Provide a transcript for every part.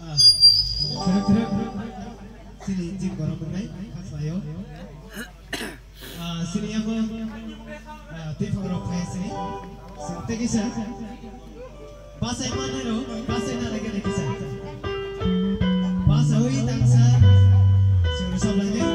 Gerak-gerak sini jin korang menai kasayo. Sini aku tipe orang kaya sini. Sini kisah. Bahasa mana lo? Bahasa mana lagi kisah? Bahasa hui tangsa. Sini sablannya.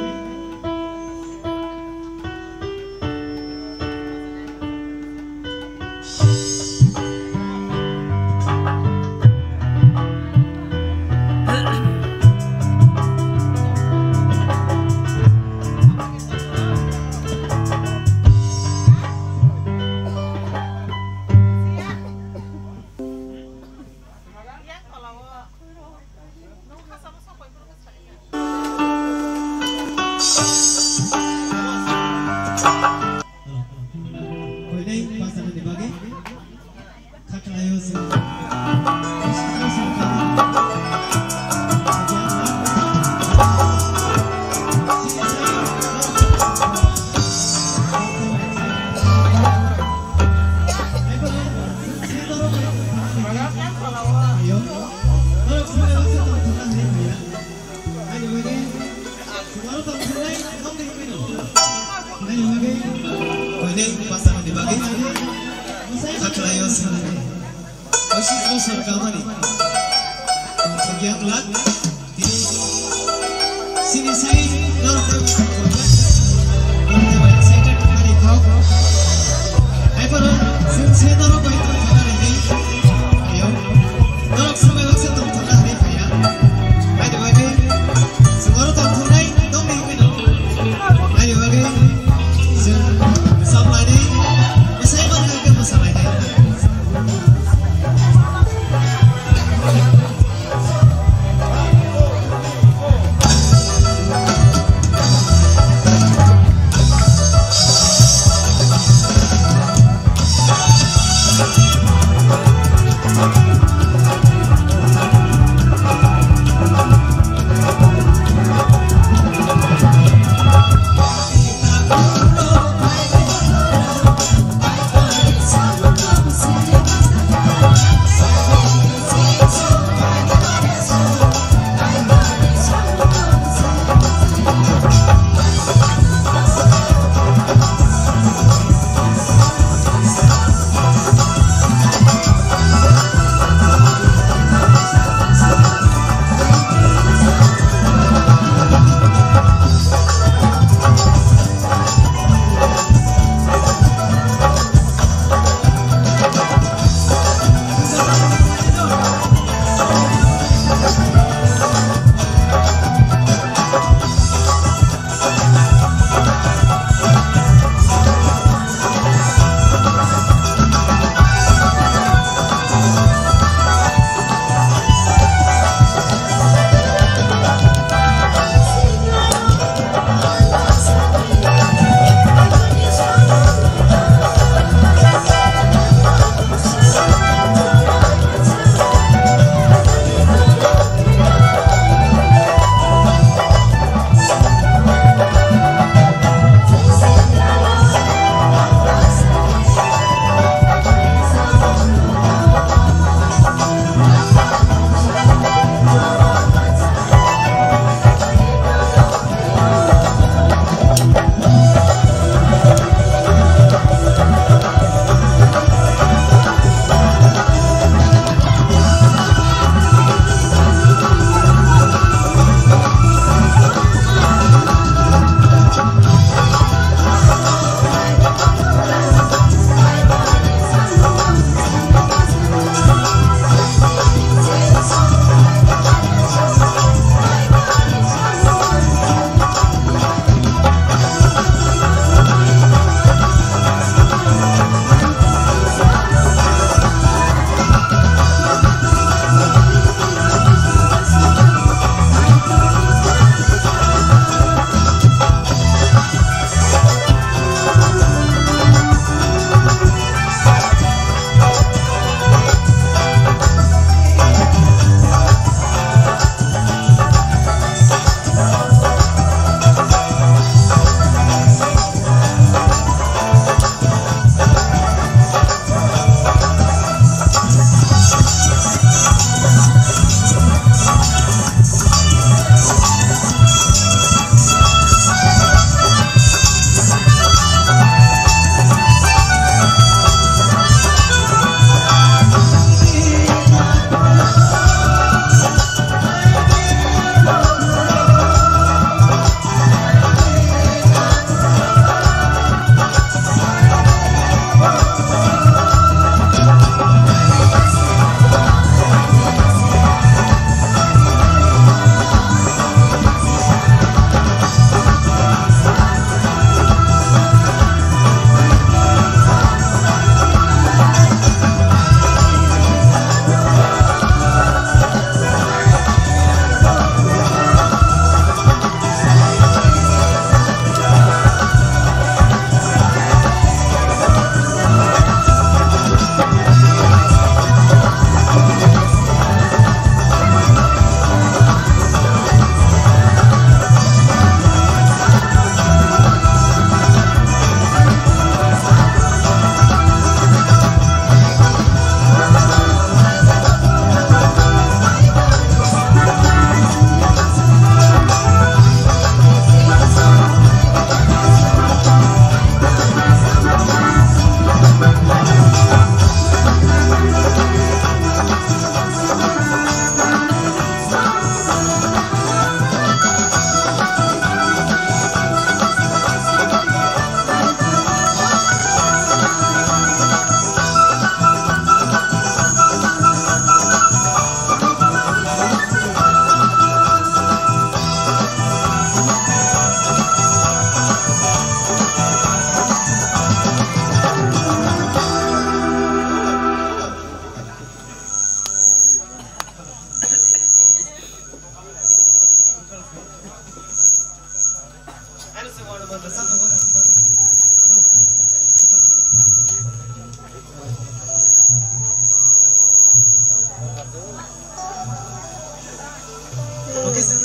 Okay, so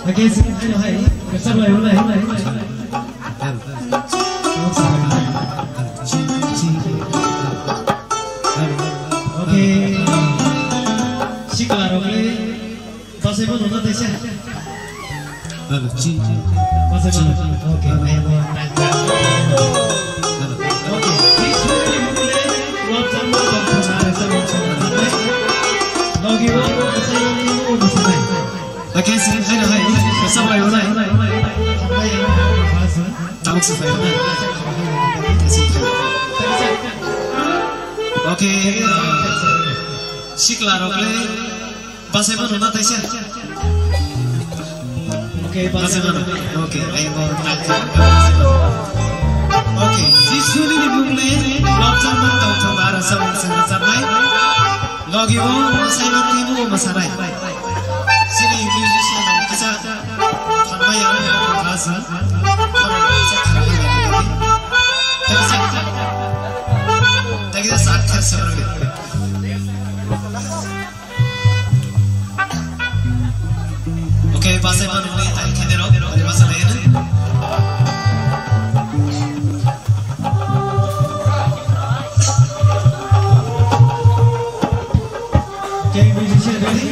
okay, so hai, kasar lai ulai. Okay, siklar oke, pasai pun nonton desa. Pasai pun, okay, ayo okay, this really mulai lot sama dokter sama sampai, lagi orang saya ini bisa naik. Okay, so hai, kasar lai ulai. Okay, siklar oke, pasai pun nonton desa. Okay, pasai pun, okay, ayo okay, jisuni ni bumle, laptop mantau thambara sampai, lagi orang saya timu masarai. Sini musician kita thambay yang terasa, tapi kita sakit sebenarnya. Okay, pasai pun ni tak kena ada pasal lain. Okay, musician ready?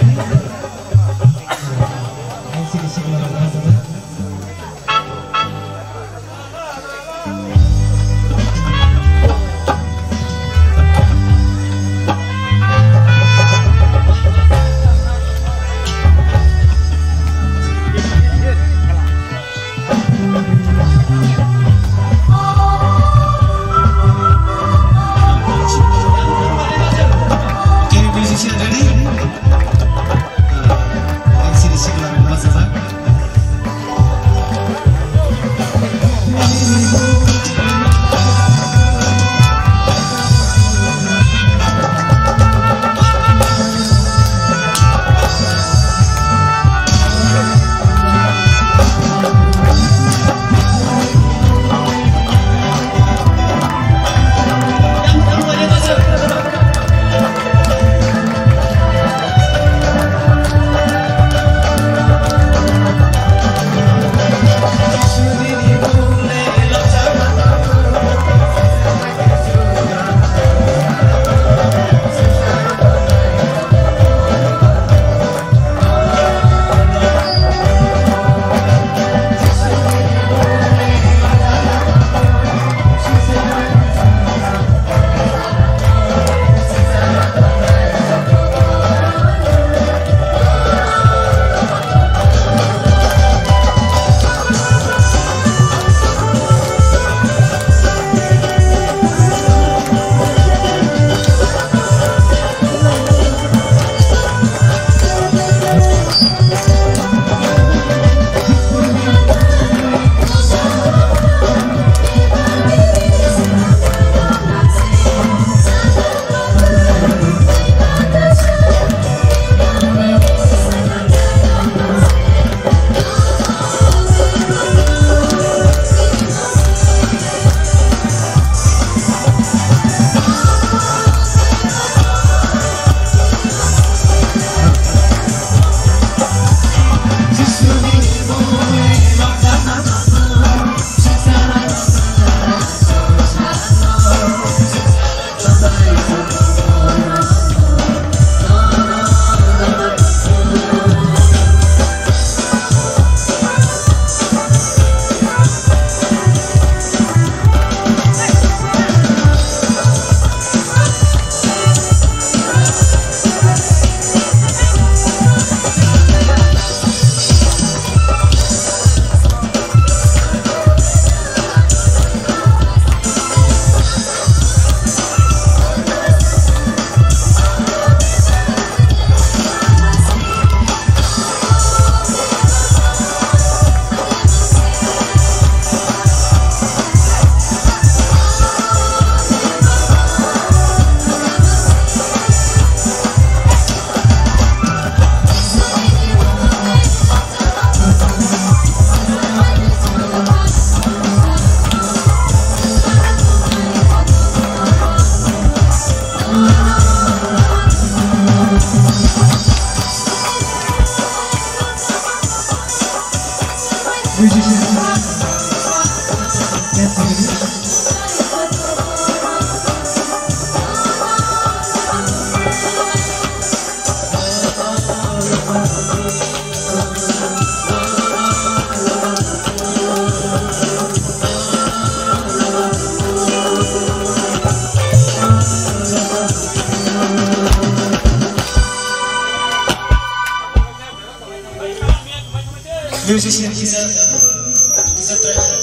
Musician bisa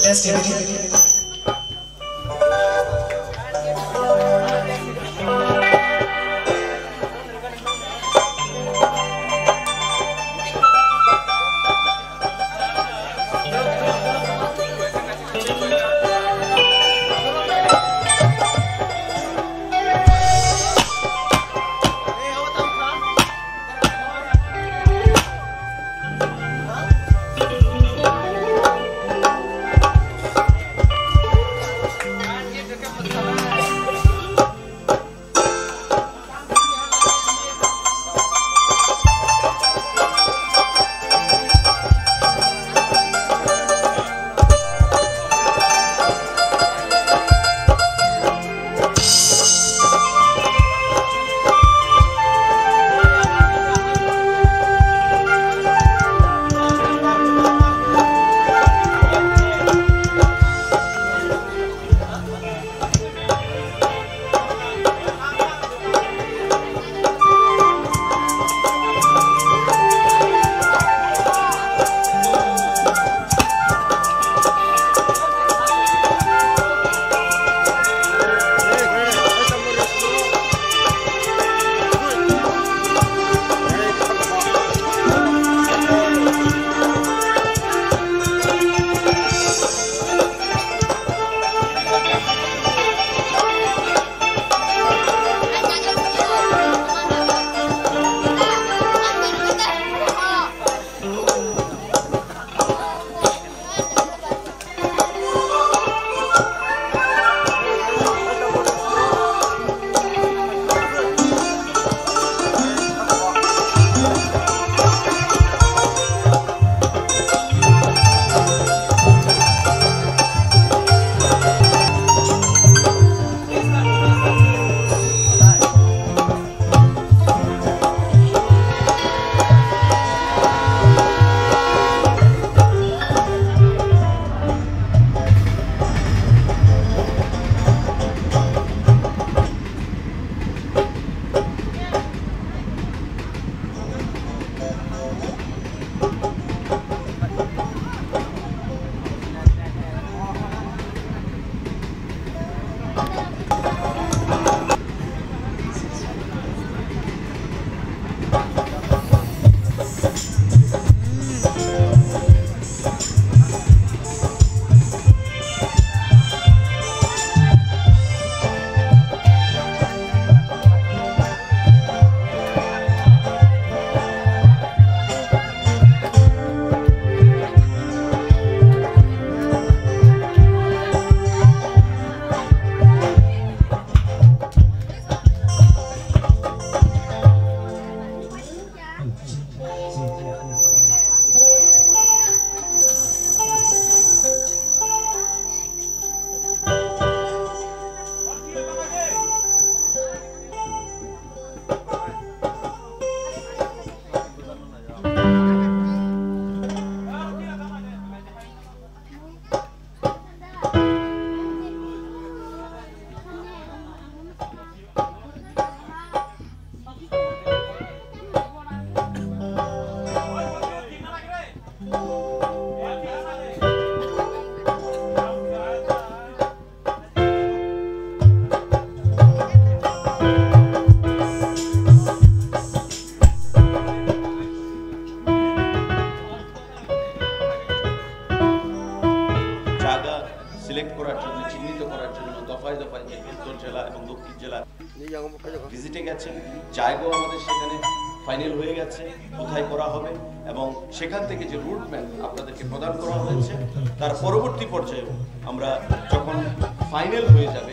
dance jadi. Select করার জন্য, চিহ্নিত করার জন্য দফায় দফায় উত্তর জেলা এবং দক্ষিণ জেলা ভিজিটে গেছেন। জায়গাও আমাদের সেখানে ফাইনাল হয়ে গেছে কোথায় করা হবে, এবং সেখান থেকে যে রুট ম্যাপ আপনাদেরকে প্রদান করা হয়েছে তার পরবর্তী পর্যায়েও আমরা যখন ফাইনাল হয়ে যাবে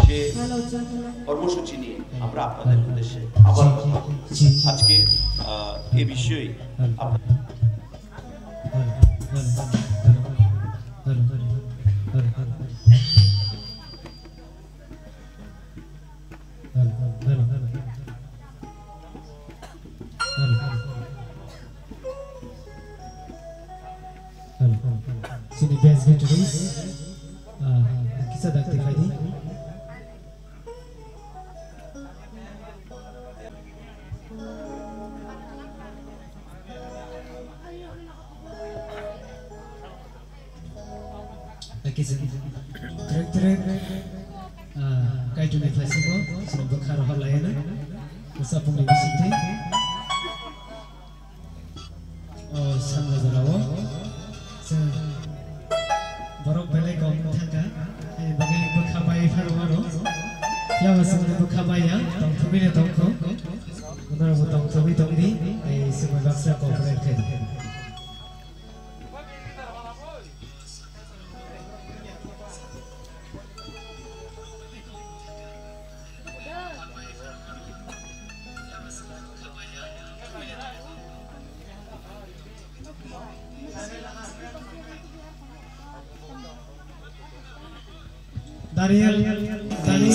সে কর্মসূচি নিয়ে আমরা আপনাদের উদ্দেশ্যে আবার আজকে এ বিষয়ে Sini best guitarist, kita dah aktif ini. Kisah trek kayak dunia festival sebelum berkara hal lainnya bersapung di sini sama jarawa borok belai kau tangga bagi berkabai faru yang masih berkabai ya tong tubi ni tong ko benar tong tubi tong di semua bangsa kau berkait. Daniel, nunggu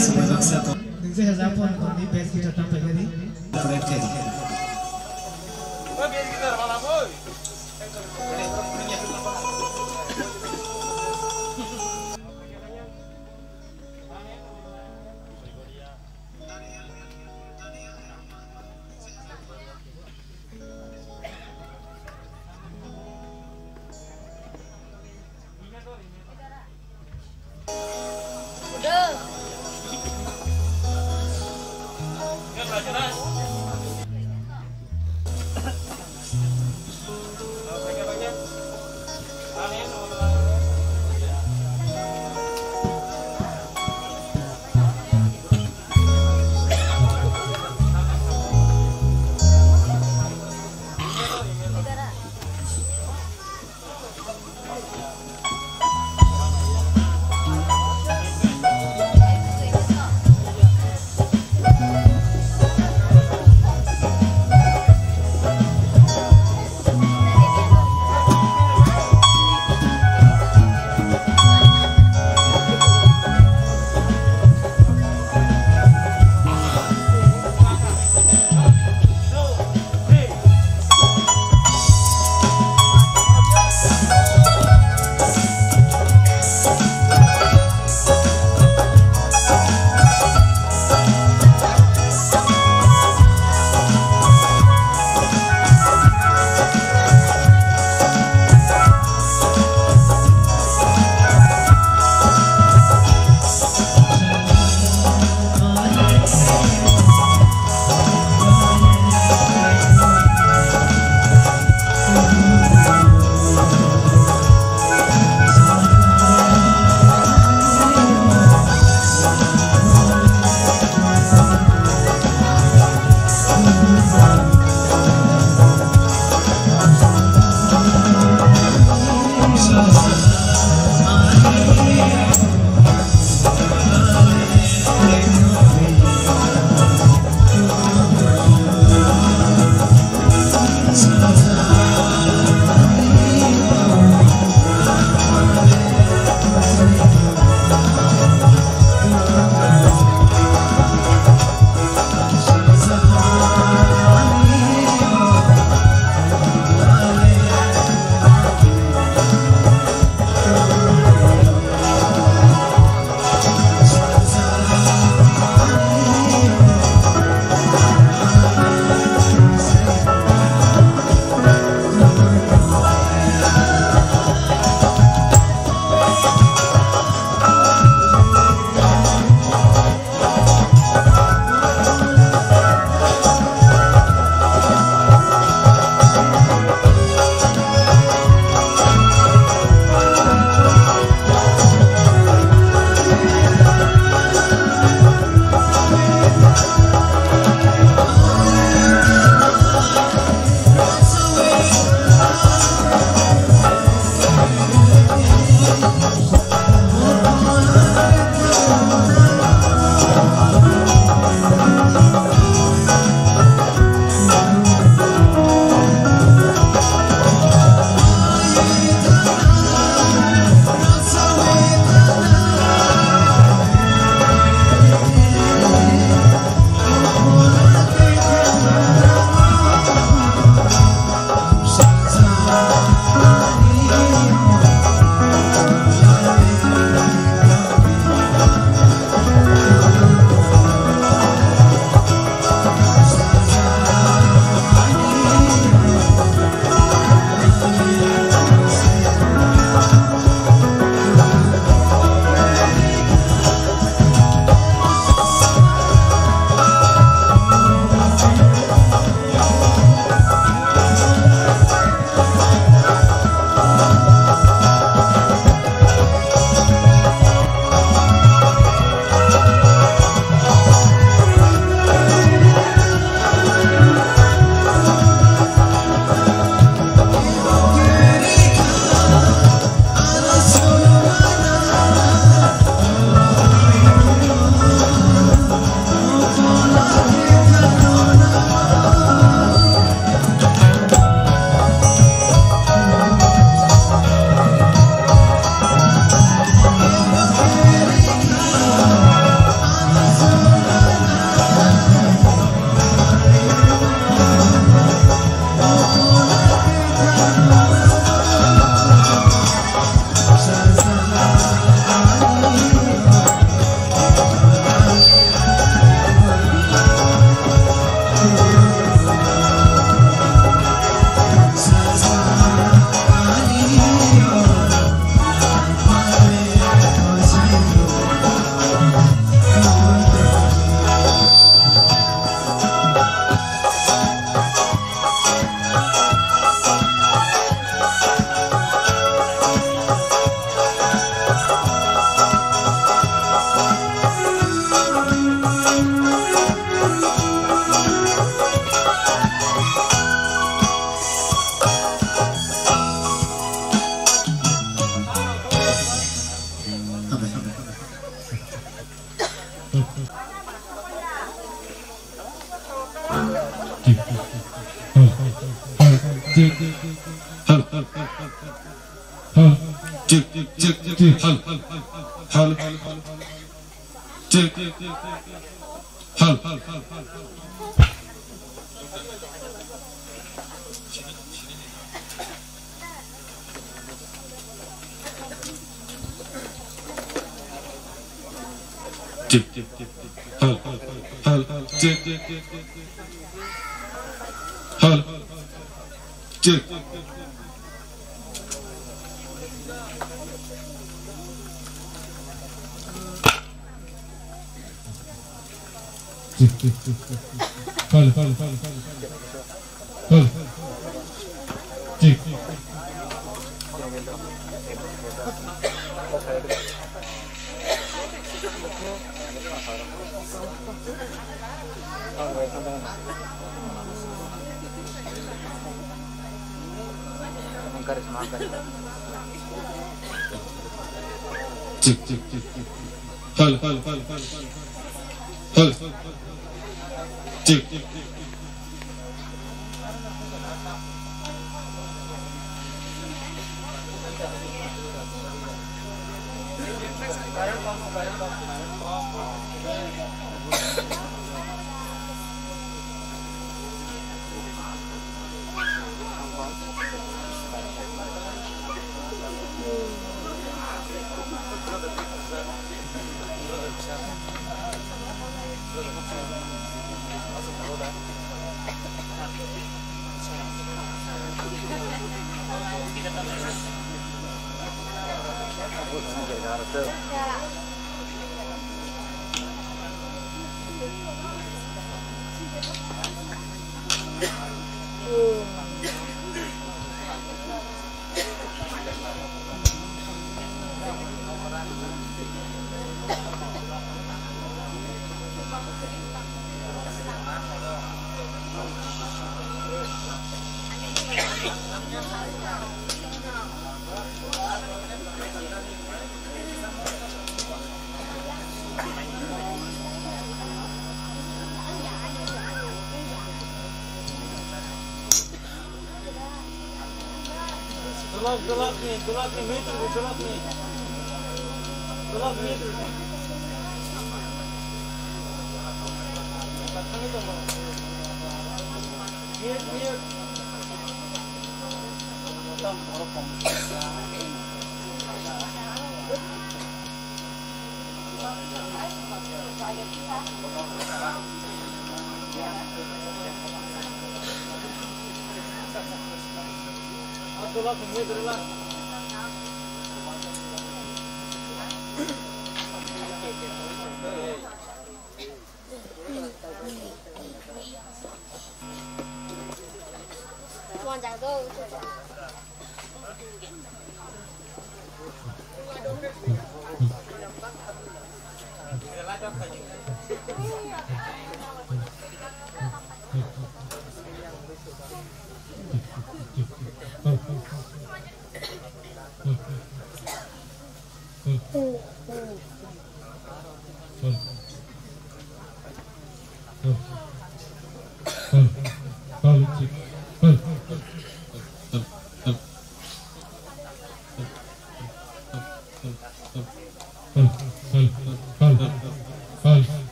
saya pun di base kita tampil ini.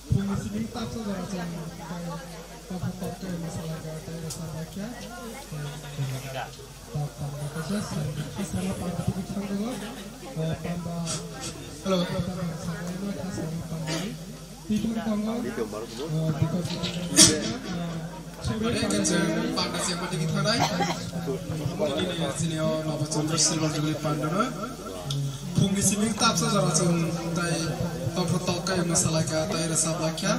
Fungsi tak saudara jangan top masalah kata masalah kia. Top batasnya sama pada titik tanggal. Halo. Sama sama pada titik tanggal. Ada yang pada siapa titik tanggal? Ini sini Nova Chandra Silver Jubilee Pandana. Fungsi tak saudara jangan top kayak masalah kata masalah kia.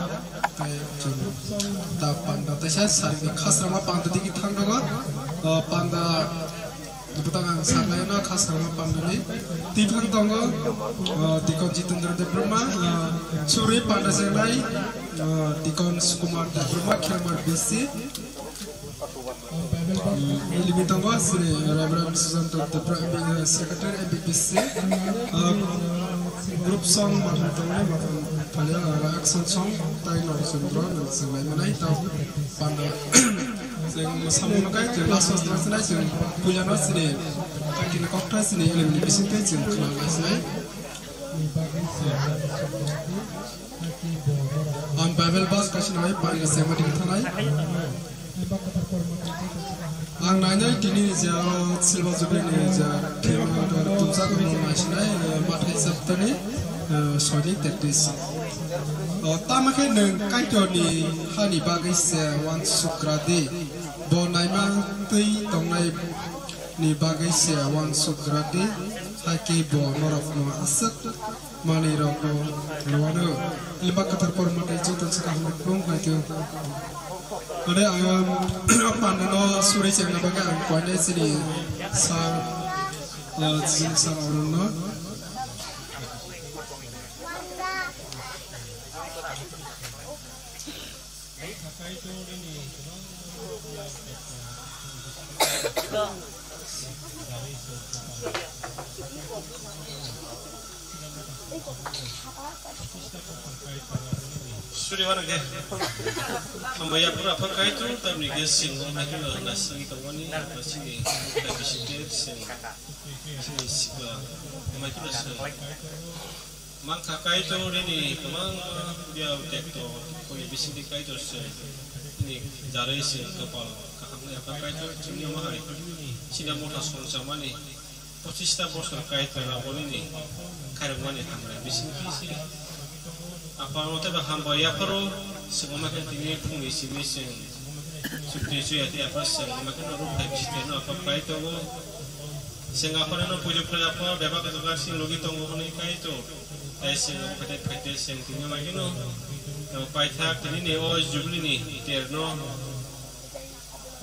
Da panda tasha sargi khasrama panda digi thangdaga panda dibutanga sarlayna khasrama panda ni tibhan tongo dikon jitendra de brahma suri panda senai dikon sukumar de brahma khirmar bisi limitongo sri Reverend Susanto the Prime Secretary MBBC group song matang pada action song tai no sendro dan sebagainya mana itu pada sing samun kai jelas jelas sing punya no sini kaki kokta sini ilmu bising kai sing kelas sini on Bible bus kasih naik pada sema di tanai ang nanya kini jauh silva jubilee jauh kira dari tumsa kamu nasional matai sabtani sorry tetis tamak neng kaito ni hani bagai se wan sukrade bonaima tei tongnai ni bagai se wan sukrade haki bo norok no asak mani rok no luano lima katar format itu tan sekarang belum kaito ada pandano suri ceng nabaga angkuannya sini sang sang orang no Suri mana ke? Kembali pura pakai tu, tapi dia singgung lagi lah nasi tawani, nasi ni lagi sedikit sini siapa, macam tu. Mang kakai tu ni, kemang dia utek tu, kau bising dikai tu ni jarai sih kepala, kakak ni kakai tu cuma mahal, sini mudah sama ni, posisi bos kakai tu rabon ni, karyawan ni hamil bising sih. Apa orang tu berhamba ya perlu semua makan tinggi pun isi mesin seperti itu ya apa semua makan orang tak bisa no apa kait tu sehingga apa no pujuk apa berapa ketukar sih logi tunggu ni kait tu sehingga pada sehingga tinggi lagi no apa itu ini ni oh jubilee ni terno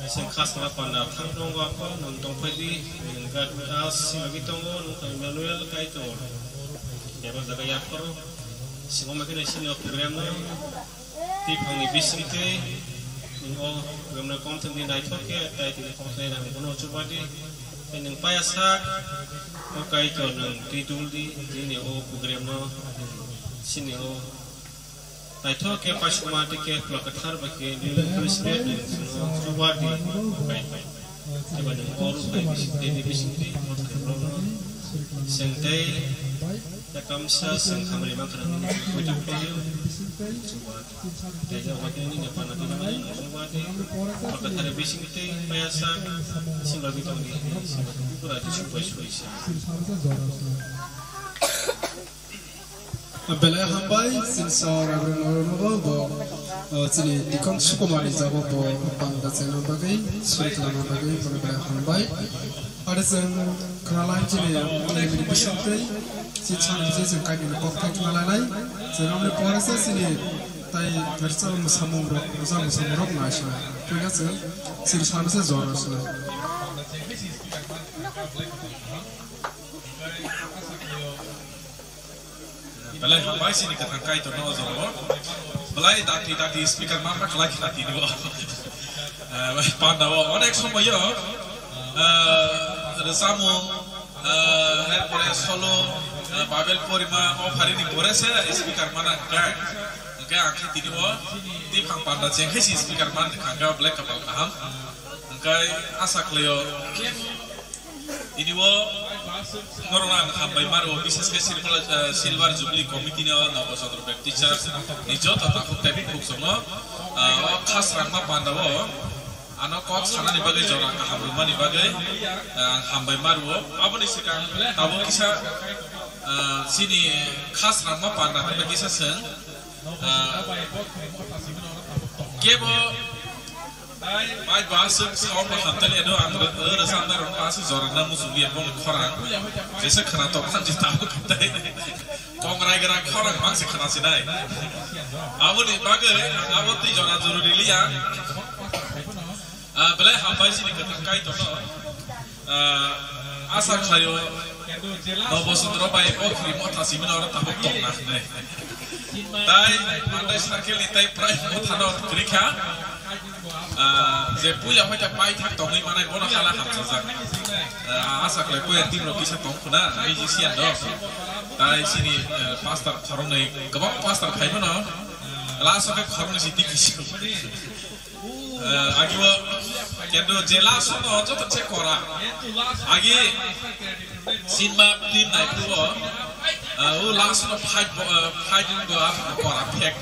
sehingga khas apa nak thang tunggu apa nonton pedi enggak khas logi tunggu nonton manual kait tu ya apa ya perlu semua makin sini program ni tip hangi bising te, ingo program na konten di naik tu ke, tapi di konten na kono cuba di, yang payasak, okai tu nang tidur di, ini program na sini naik tu ke pas kumati ke pelakar bagi di presiden cuba di, okai tu, coba nang koru di bising te, sentai. Kami sah kami lima kerana wujud perlu cuba. Jadi awak ini ni apa nanti namanya cuba di. Maka hari bising itu biasa singgah kita ni berada cuba sih. Bela hambai sinsor agron bo sini dikon sukumari jabo bo panda channel bagai sulit lama bagai bela hambai ada sen kenalan sini ini bisinte si chan si kai ni kokta kenalan senam ni porasa sini tai tersa musamung rok nasha tugas sini sana se zoros na Belai hambai sini kata kai tu no zoro. Belai dati speaker mana kelak dati ni wah. Panda wah. Onek semua yo. Resamu. Pore solo. Babel porima. Hari ni pore se speaker mana kai. Kai akhir tini wah. Di pang panda cengkeh si speaker mana kagak black kapal kaham. Kai asak leo. Ini wah. Ngorong hambai maru bisnis ke silver jubilee committee ni Nova Sondro Baptist Church nijo tata kutepi buksono khas rangma pandawo ano kok sana ni bagai jorang hamruma ni bagai hambai maru aboni sikang tabu kisah sini khas rangma panda kan kisah sen kebo mai bahasa sahaja hantar ni ada antara rasa antara orang bahasa jorang namu sugi apa orang jasa kena topan di tahu kita ini kongrai gerak orang masih kena sinai abu ni bagai abu tu jorang juru dilia belai hambai sini ketangkai tu asal kayu Nova Sondro bai okri motasi mana orang tahu tok nah tai mandai sakil ni tai prai motano kerika je puya macam pai thak tongi mana bono kala ham sajak asa kle ko tim ro kisa tong kuna ai jisian do tai sini pastor kharong nei gabak pastor khai bono la so ke kharong si tikisi agi wo kendo je la so no jo te kora agi sinma tim nai pro last of hiding go up kora pek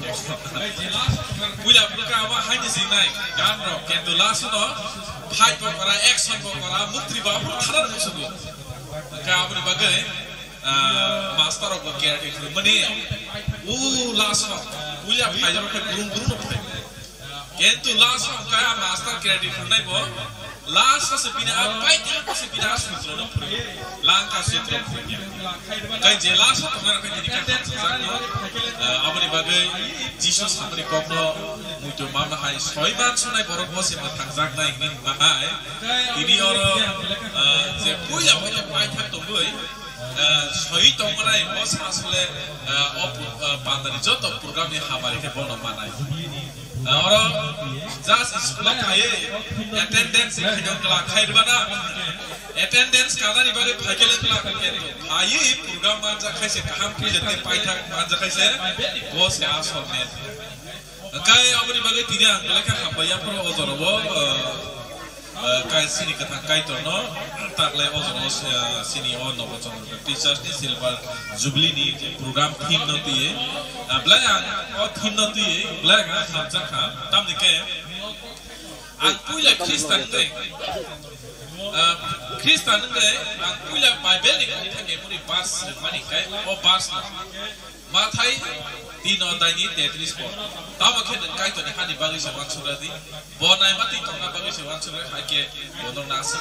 puya buka apa hanya sinai kan ro kendo last no hide kora action kora mukti ba thara musugo ka apni bagai master of care itu mani last no puya hide ro ke gurung no kendo last no ka master credit nai bo last sepina apa itu sepina sutra no langkah sutra kai je last to ngara kai jadi kan abani bagai Jesus abani kopno mujo mama hai soiban sunai borok bose matangzak nai ini mahai ini orang je puya punya pai thak to boy soi to ngai bos asle op pandari joto program ni hamari ke bono manai orang jas sekolah kaya attendance yang kelak kaya mana attendance karena di bawah pakai kelak kaya itu kaya program manja kaya se kaham kaya jadi payah manja kaya se bos ya asal kaya apa di bawah tidak mereka hambayar pro odorobo kaya sini kata kaya itu no tak le odorobo sini Nova Sondro Baptist Church ni silver jubilee ni program theme nanti belayang theme nanti belayang hamzah kan tam ni ke aku ya Kristen deh Kristen deh aku ya Bible ni kan ni pun pas mani ke pas matai di nontai ni tetris pun tahu ke dan kaya tu ni hadi bagi sewan surati bonai mati tengah bagi sewan surati hake bonong nasi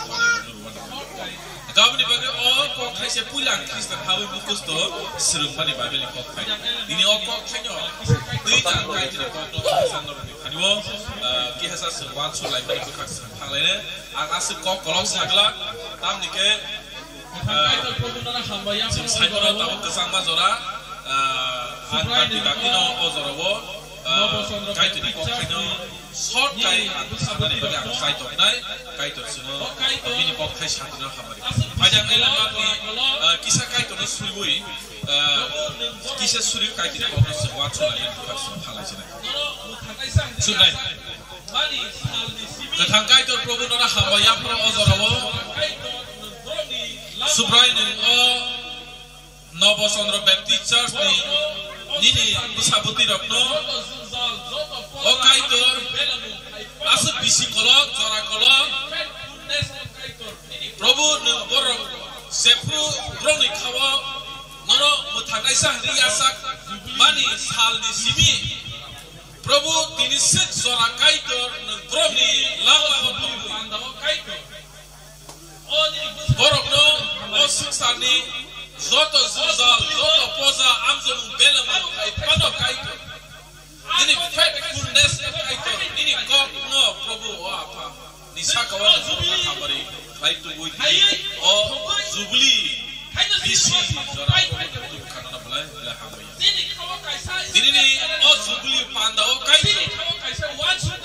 kau ni bagi kau kaya se pulang Kristen hawi bukus tu serum mani Bible ni kau kaya ini kau kaya ni jangan kaya tidak kau tu Kristen tu ni wo kihasa sewan surai mani bukan hal lain agas kau kolong sagla tam ni ke saya orang tahu kesama zora angkat di kaki no ozorowo kaya tu ni kau kaya short kaya sama ni bagi angkat saya tu nai kaya tu semua ini kau kaya satu no hamari pajang elang ni kisah kaya tu no suri kisah suri kaya tu kau no sebuah surai yang bukan hal lain surai ketangkai tu program orang hambayar pro ozorowo subrai ni Nova Sondro Baptist Church ni nini disabuti rokno okai tu asal bisi kolok jora kolok Prabhu borok sepu broni kawa nono muthakai sah riasak mani sal ni simi Prabhu tini set jora kaito broni lawa kaito borok no osuksani Zoto zuzal, zoto poza, amzon belam, pano kaito. Ini faithfulness kaito. Ini God no, Prabhu apa? Nisaka wana zubla kamari. Kaito buiti. Oh, jubilee. Bisi zora Prabhu kanana belai belai hamai. Ini ni oh jubilee panda oh kaito.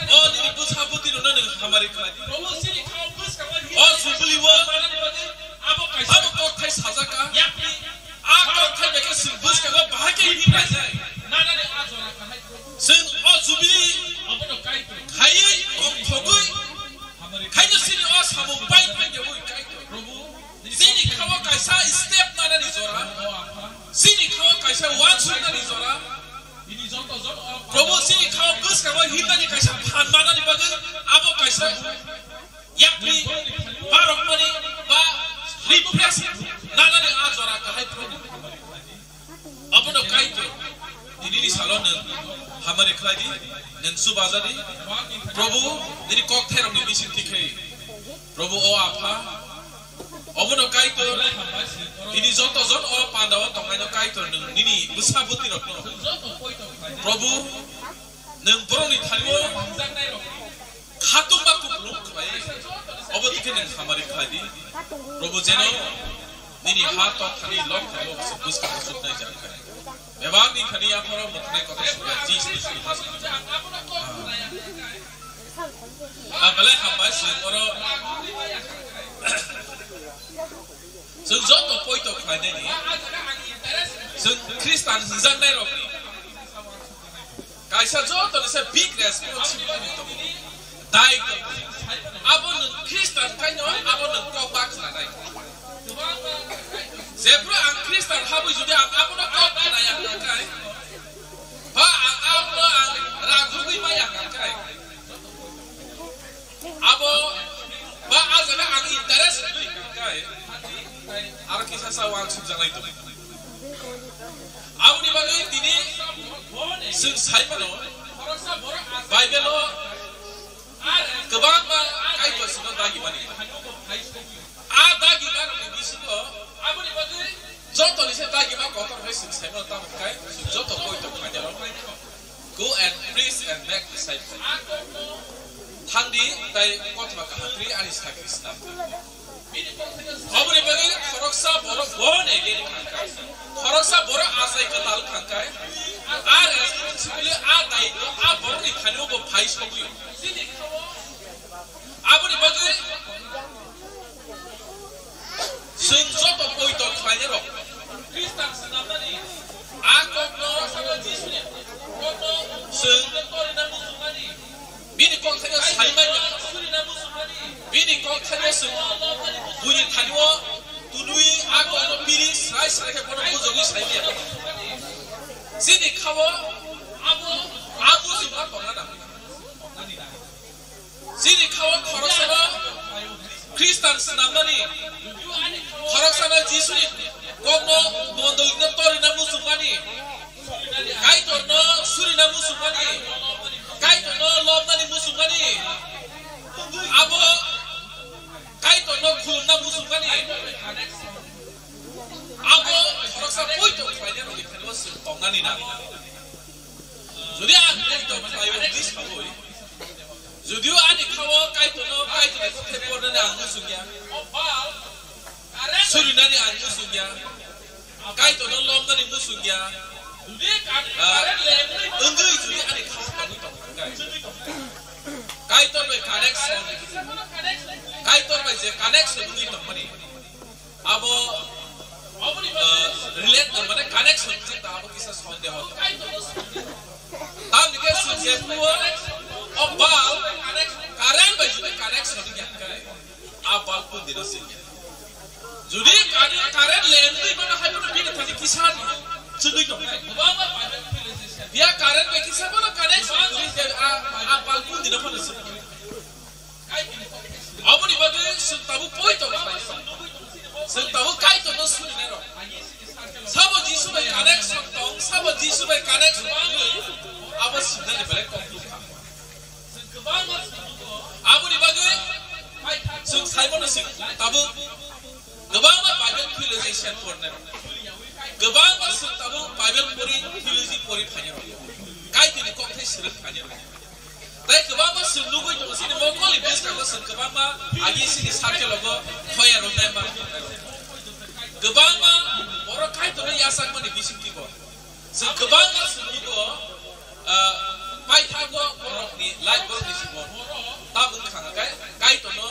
Oh ini bus habuti nona ni hamari kaito. Oh jubilee wo. Abo kau kai sajaka, aku kai mereka sebut kalau bahagia ini saja. Sen oh jubilee, kai kau thogui, kai ni sini oh sampai kai jauh kai. Sini kau kai sah hita ni kaisa phan mana ni bagai abo kaisa yakni barok mani ba refresh nana ni azora ka hai pro abo no kai to ini salon hamare khladi nang subazadi prabhu ini kok theram ni bisin tikai prabhu o apa abo no kai to ini joto jot o pandawa tongai no kai to ini busabuti rokno prabhu nang boroni thaliwo khatum ba ku blok khai abo tikai nang hamare khladi prabhu jeno ini hato thani lok thalo buska sutnai jankai Memang ni khani apa orang bertanya kata sudah Jesus ni. Apalagi hamba sih orang sejauh tu poin tu khani ni, Kristen sejauh ni orang ni. Kaisa jauh tu ni big responsibility tu. Dai tu, abon Kristen kanya abon kau bak sana. Zebra ang Kristen habu juga ang apa nak kau kena yang kai, ba ang apa ang ragu ni ba yang kai, abo ba azana ang interest ni kai, arah kisah sawang sujang itu, abo ni bagai ini sensai mana, Bible lo, kebang ba kai tu sudah bagi mana, ada gimana ni sih Abu ni bagai, jodoh ni saya tanya mak kotor hari sini saya mau tahu kai, jodoh kau itu macam apa? Go and preach and make disciples. Handi dari kota mak handi anis kaki Islam. Abu ni bagai, koroksa borok bon egi kangkai, koroksa borok asai kenal kangkai, responsibility ada itu, borok ni kanu bo pais kopi. Abu ni bagai. Sejauh tu kau itu kaya rok. Kristen senama ni. Aku no sama Yesus ni. Sejauh tu ni namu sumani. Bini kau kaya saimanya. Bini kau kaya semua. Bunyi tadiwo tunui aku no pilih saya ke kono bujogi saimnya. Sini kau abu semua pengana. Sini kau korok sama Kristen senama ni. Korok sama Yesus ni, kono bondo ina tori namu sumani, kai tono suri namu sumani, kai tono lom nani musumani, abo kai tono kulum namu sumani, abo korok sama poito kaya ni kalau sentongani nani. Jadi aku itu saya dis kau. Jadi aku kau kai tono telepon nani aku sungya. Suri nani anu sungya, kai to non lom nani musungya, enggak itu dia ada kau kau itu kai to be connection, kai to be je connection itu mana, abo relate tu mana connection kita abo kisah sonde hot, tapi dia sungya tua, abal, karen baju be connection dia kai, abal pun dia sungya. Jadi karen lendi mana hai mana bina tadi kisan cendui tu. Dia karen bagi kisan mana karen jadi apal pun tidak pernah sebut. Apa ni bagi sentabu poi tu, sentabu kai tu nasi ni ro. Sahaja Yesus bagi karen sentong, sahaja Yesus bagi karen sentong. Apa sudah ni balik konflik. Apa ni bagi saya mana sentabu Gebang Bible theologian purna, gebang tabu Bible theology puri panjang, kai tini kau teh sering panjang. Tapi gebang sendiri itu sini mau kau lebih kalau gebang agi sini sakit logo, kaya rumah mana. Gebang orang kai tu ni asak mana bising tiba. Gebang sendiri tu, pai thago orang ni light bulb ni semua. Tahu kan kai tu no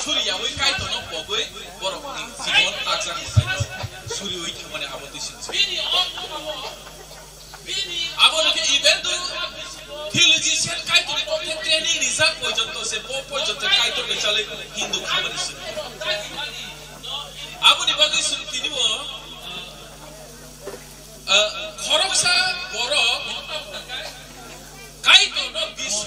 suri ya, kai tu no pogoi borok ni simon taksan ni suri wei kemana abot tu sini. Abot ni event tu theologian kai tu ni kau training ni zak pojon tu se pojon tu kai tu ni cale Hindu kemana sini. Abot ni bagi suri kini wo korok sa borok kai tu no bis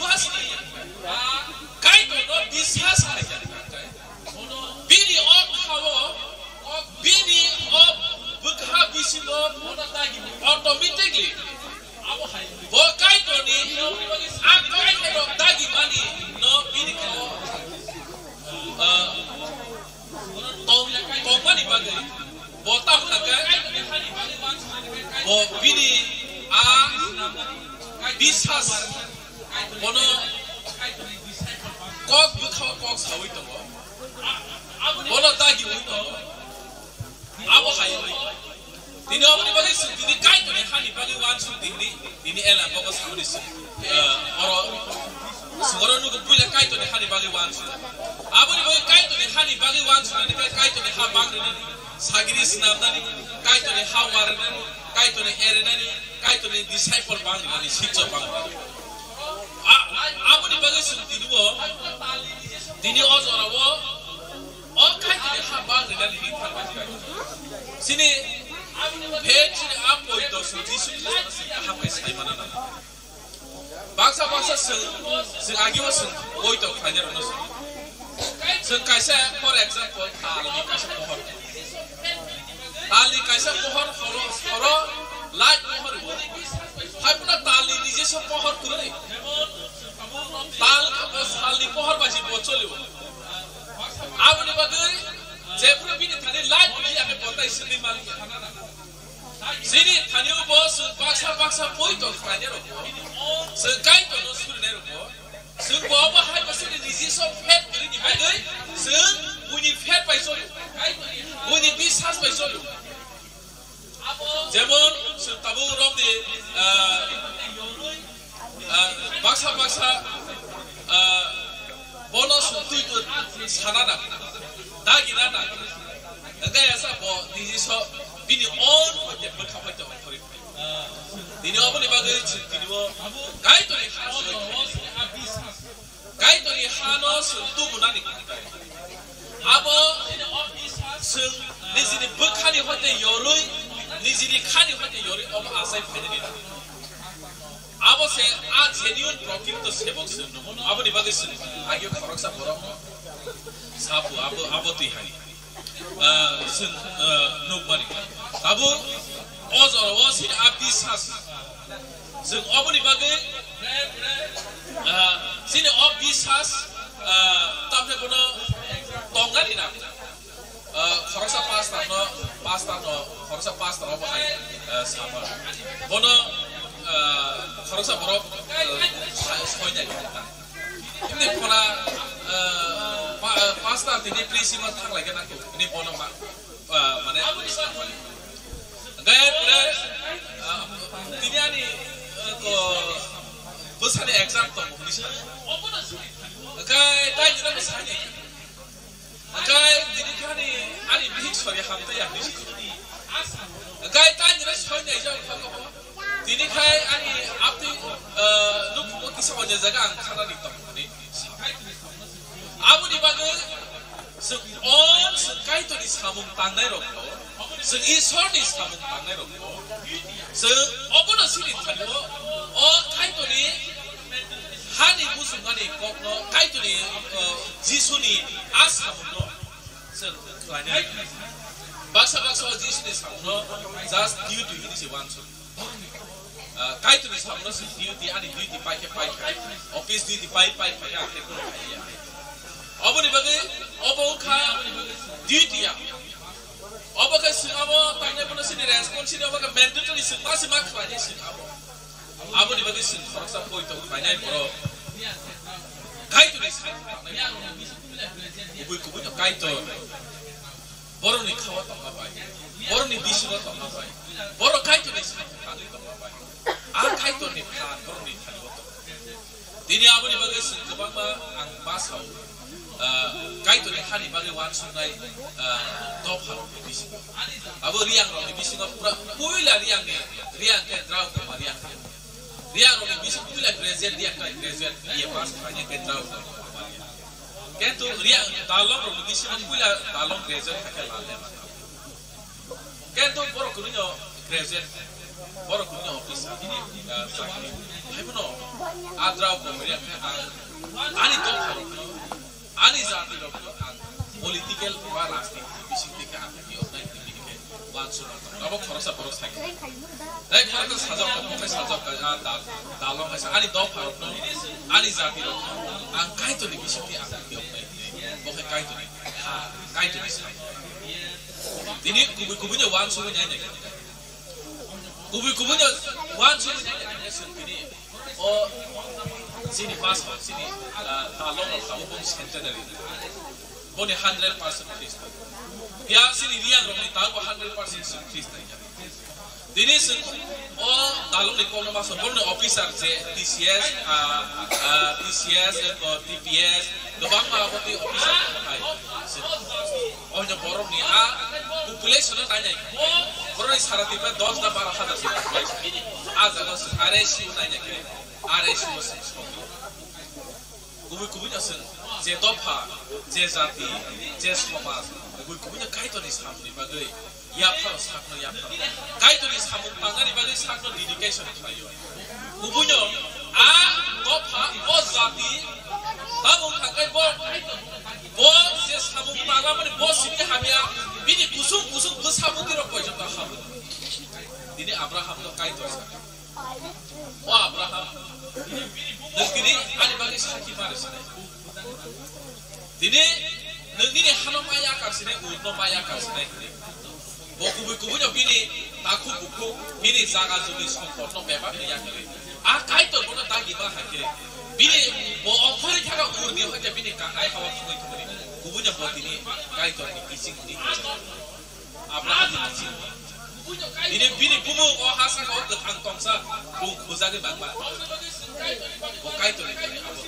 bisas bono kok bukhaw kok sawi to bono dagi uno abo hayo dini apni bagi dini kai to ne khani bagi wan su dini ela boko sawi su oro sugoro nu ko buila kai to ne khani bagi wan su abo ni bagi kai to ne khani bagi wan su ni kai to ne ha bang ni sagiri snam ni kai to ne ha war ni kai to ne ere ni kai to ne disciple bang ni sikso bang abo ni bagi su dini ozora wo o kai to ne ha bang ni ni sini page ni apo ito su disu ha kai sai mana bangsa sing agi was oi to khajar no sing kaisa for example tali kaisa pohor horo light pohor hai puna tali nije so pohor kure tal ka tali pohor baji bocholiu abni bagai jepura bini thane light bi ame botai sini mali sini thane bos bangsa poi to khajar sekai to no sur ne ro sung bawa hai pasal nije so pet kuri ni bagai sung uni pet pai so uni bisas pai so যেমন তাবু রমদে বাক্সা বনস তুই তো সানা না দাগিনা না গায়াসা ব দিজিস বিনি অন হতে বখাফাই তো করি দিনি অবনি বাগে দিনিও গাইতরি হানস তু মুনানি আবো সং নিজিনি বখানি হতে ইয়রুই Nijini khani hote yori ob asai phedeni abo se a genuine prokito sebok sun abo ni bagi sun agyo khoroksa boro sapu abo tui hani sun nokmani abo ozor wasin abisas sun abo ni bagi sini obisas tamne bono tongani na khoroksa pasta no khoroksa pasta no bahai sama bono khoroksa borok soinya kita ini pona pasta tini prisima thang lagi nak ini bono mana gaya tini ani ko besar exam to gaya tanya nak besar Agai dini kani ani bihik sori hamta ya ni. Agai tanya ras sori ni jauh kau. Dini kai ani abdi lup mukti sama jaga angkara ni tam ni. Abu di bagai on sekai tu di samung tanai roko. Seisor di samung tanai roko. Abu nasi ni tadi kai tu ni hani musuh ni kok no kai tu ni Jisu ni asam no selanya baksa Jisu ni sam no just duty ini si wansu kai tu ni sam no si duty ani duty pai office duty pai ya tekun ya abu ni bagai abu kha duty ya abu ka singabo tanya pun sini respons sini abu ka mandatory sing masih mak fanya sing abu ni bagai sing faksa poi to fanya bro kai tu ni sam kubu to kai to boro ni khawa to bai boro ni biswa to bai boro kai tu ni sam kali to bai kai to ni phan boro ni khali to dini abu ni bagai sing kebang ma ang basau kai to ni khali bagai wan sungai top hal bisi abu riang ro ni bisi pura puila riang ke draw ko riang riang ro ni bisi puila graduate dia kai graduate dia pas hanya ke draw Kentu riang dalong ro bisi puila dalong graduate ka lale kentu boro kunyo graduate boro kunyo office ini sakni hai puno adraw ko riang ani top hal ani zati ro political ba lasting bisi tika aki online tika wan surat abo khorosa boros thake dai khorosa sajak ko sajak ka dalong ka ani do pharo no ani zati ro ang kai to ni bisi ti aki online bo kai to ni kai to ni ini kubu-kubunya wan surat nya kubu-kubunya wan surat ni sendiri. Oh, sini pas sini. Kalau kamu pun centenary. Boleh 100% Kristen. Dia sini dia orang tahu 100% Kristen. Dini sen, oh dalam ni kalau masuk boleh officer je TCS, atau TPS, dobang apa tu officer kai. Oh yang borong ni population tanya. Borong ni sarat tiba 10 dah 12,000 sih. Azalah RSU tanya ke, RSU sen. Kubu-kubunya sen, je dopa, je zati, je somas. Kubu-kubunya kai tu ni sama ni bagai. Ya harus hakno ya. Kai tu ni samung tangani bagi hakno dedication kayo. Kubunya dopa zati samung tangani bo se samung tangani mane bo sini hamia bini kusung ke samung tiro ko jota ham. Ini Abraham lo kai tu. Wah Abraham. Kini ani bagi sakit maris. Ini hano maya karsine uno maya karsine. Kubu-kubunya bini taku buku bini zaga zulis kono beba ya kire. Kai to bono tagi ba hakire. Bini bo offer jaga urni hoja bini kai hawa koi tumari. Kubunya bo bini kai to ni kising ni. Abraham ni kising. Bini kumu o hasa ko de antong sa bu buzage bangba. Bo kai to ni abo.